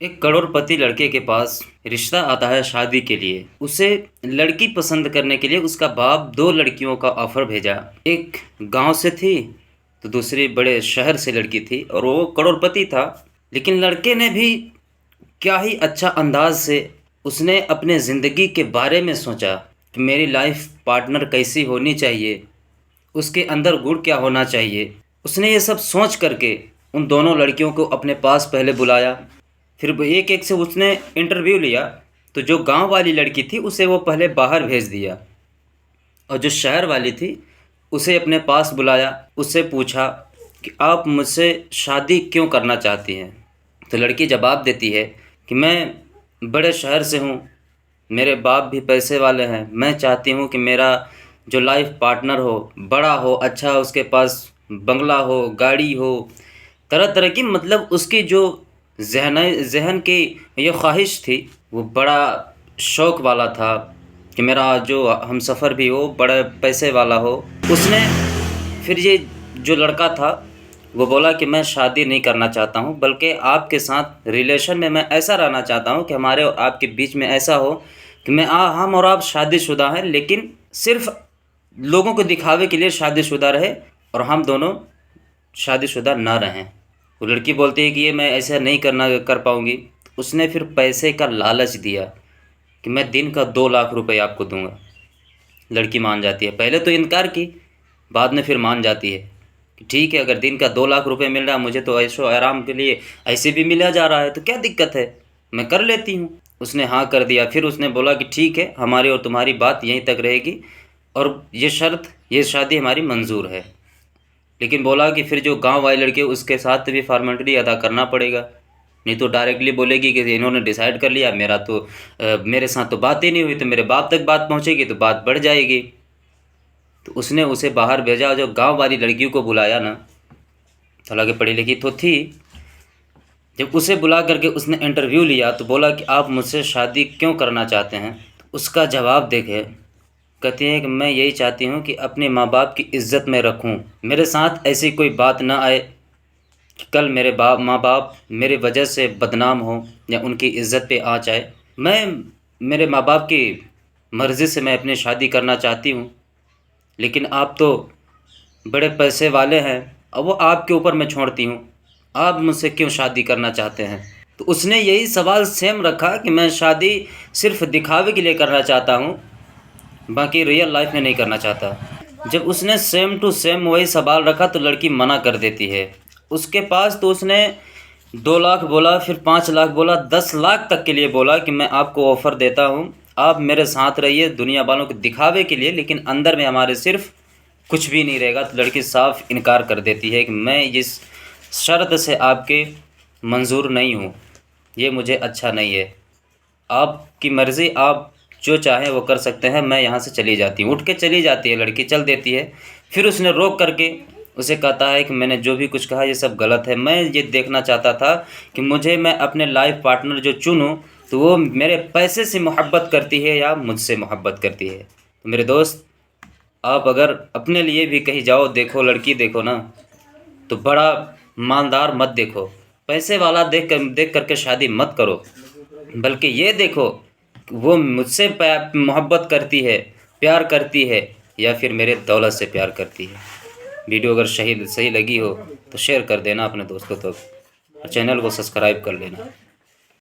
ایک کروڑپتی لڑکے کے پاس رشتہ آتا ہے شادی کے لیے۔ اسے لڑکی پسند کرنے کے لیے اس کا باپ دو لڑکیوں کا آفر بھیجا۔ ایک گاؤں سے تھی تو دوسری بڑے شہر سے لڑکی تھی، اور وہ کروڑپتی تھا۔ لیکن لڑکے نے بھی کیا ہی اچھا انداز سے اس نے اپنے زندگی کے بارے میں سوچا کہ میری لائف پارٹنر کیسی ہونی چاہیے، اس کے اندر گڑ کیا ہونا چاہیے۔ اس نے یہ سب سوچ کر کے ان دونوں لڑکیوں کو اپنے پاس پہلے بلایا، پھر ایک ایک سے اس نے انٹرویو لیا۔ تو جو گاؤں والی لڑکی تھی اسے وہ پہلے باہر بھیج دیا، اور جو شہر والی تھی اسے اپنے پاس بلایا، اس سے پوچھا کہ آپ مجھ سے شادی کیوں کرنا چاہتی ہیں؟ تو لڑکی جواب دیتی ہے کہ میں بڑے شہر سے ہوں، میرے باپ بھی پیسے والے ہیں، میں چاہتی ہوں کہ میرا جو لائف پارٹنر ہو بڑا ہو، اچھا، اس کے پاس بنگلہ ہو، گاڑی ہو، طرح طرح کی، مطلب اس کی جو ذہن کی یہ خواہش تھی وہ بڑا شوق والا تھا کہ میرا جو ہم سفر بھی ہو بڑے پیسے والا ہو۔ اس نے پھر یہ جو لڑکا تھا وہ بولا کہ میں شادی نہیں کرنا چاہتا ہوں، بلکہ آپ کے ساتھ ریلیشن میں ایسا رہنا چاہتا ہوں کہ ہمارے اور آپ کے بیچ میں ایسا ہو کہ ہم اور آپ شادی شدہ ہیں، لیکن صرف لوگوں کو دکھاوے کے لیے شادی شدہ رہے اور ہم دونوں شادی شدہ نہ رہیں۔ وہ لڑکی بولتی ہے کہ یہ میں ایسا نہیں کر پاؤں گی۔ اس نے پھر پیسے کا لالچ دیا کہ میں دن کا 2 لاکھ روپے آپ کو دوں گا۔ لڑکی مان جاتی ہے، پہلے تو انکار کی، بعد میں پھر مان جاتی ہے کہ ٹھیک ہے، اگر دن کا 2 لاکھ روپے مل رہا ہے، مجھے تو عیش و آرام کے لیے ایسے بھی ملا جا رہا ہے، تو کیا دقت ہے، میں کر لیتی ہوں۔ اس نے ہاں کر دیا۔ پھر اس نے بولا کہ ٹھیک ہے، ہماری اور تمہاری بات یہیں تک رہے گی، اور یہ شرط، یہ شادی ہماری منظور ہے۔ لیکن بولا کہ پھر جو گاؤں والی لڑکی اس کے ساتھ بھی فارمیلٹی ادا کرنا پڑے گا، نہیں تو ڈائریکٹلی بولے گی کہ انہوں نے ڈیسائیڈ کر لیا، میرے ساتھ تو بات ہی نہیں ہوئی، تو میرے باپ تک بات پہنچے گی تو بات بڑھ جائے گی۔ تو اس نے اسے باہر بھیجا، جو گاؤں والی لڑکیوں کو بلایا نا، حالانکہ پڑھی لکھی تو تھی، جب اسے بلا کر کے اس نے انٹرویو لیا تو بولا کہ آپ مجھ سے شادی کیوں کرنا چاہتے ہیں؟ تو اس کا جواب دیکھے، کہتی ہیں کہ میں یہی چاہتی ہوں کہ اپنے ماں باپ کی عزت میں رکھوں، میرے ساتھ ایسی کوئی بات نہ آئے کہ کل میرے ماں باپ میرے وجہ سے بدنام ہوں یا ان کی عزت پہ آنچ آئے۔ میرے ماں باپ کی مرضی سے میں اپنی شادی کرنا چاہتی ہوں، لیکن آپ تو بڑے پیسے والے ہیں، اور وہ آپ کے اوپر میں چھوڑتی ہوں، آپ مجھ سے کیوں شادی کرنا چاہتے ہیں؟ تو اس نے یہی سوال سیم رکھا کہ میں شادی صرف دکھاوے کے لیے کرنا چاہتا ہوں، باقی ریئل لائف میں نہیں کرنا چاہتا۔ جب اس نے سیم ٹو سیم وہی سوال رکھا تو لڑکی منع کر دیتی ہے۔ اس کے پاس تو اس نے 2 لاکھ بولا، پھر 5 لاکھ بولا، 10 لاکھ تک کے لیے بولا کہ میں آپ کو آفر دیتا ہوں، آپ میرے ساتھ رہیے دنیا والوں کے دکھاوے کے لیے، لیکن اندر میں ہمارے صرف کچھ بھی نہیں رہے گا۔ تو لڑکی صاف انکار کر دیتی ہے کہ میں اس شرط سے آپ کے منظور نہیں ہوں، یہ مجھے اچھا نہیں ہے، آپ کی مرضی، آپ جو چاہیں وہ کر سکتے ہیں، میں یہاں سے چلی جاتی ہوں۔ اٹھ کے چلی جاتی ہے لڑکی، چل دیتی ہے۔ پھر اس نے روک کر کے اسے کہتا ہے کہ میں نے جو بھی کچھ کہا یہ سب غلط ہے، میں یہ دیکھنا چاہتا تھا کہ میں اپنے لائف پارٹنر جو چنوں تو وہ میرے پیسے سے محبت کرتی ہے یا مجھ سے محبت کرتی ہے۔ تو میرے دوست، آپ اگر اپنے لیے بھی کہیں جاؤ، دیکھو لڑکی دیکھو نا، تو بڑا مالدار مت دیکھو، پیسے والا دیکھ کر کے شادی مت کرو، بلکہ یہ دیکھو کہ وہ مجھ سے محبت کرتی ہے، پیار کرتی ہے، یا پھر میرے دولت سے پیار کرتی ہے۔ ویڈیو اگر صحیح لگی ہو تو شیئر کر دینا اپنے دوستوں تک، اور چینل کو سبسکرائب کر لینا۔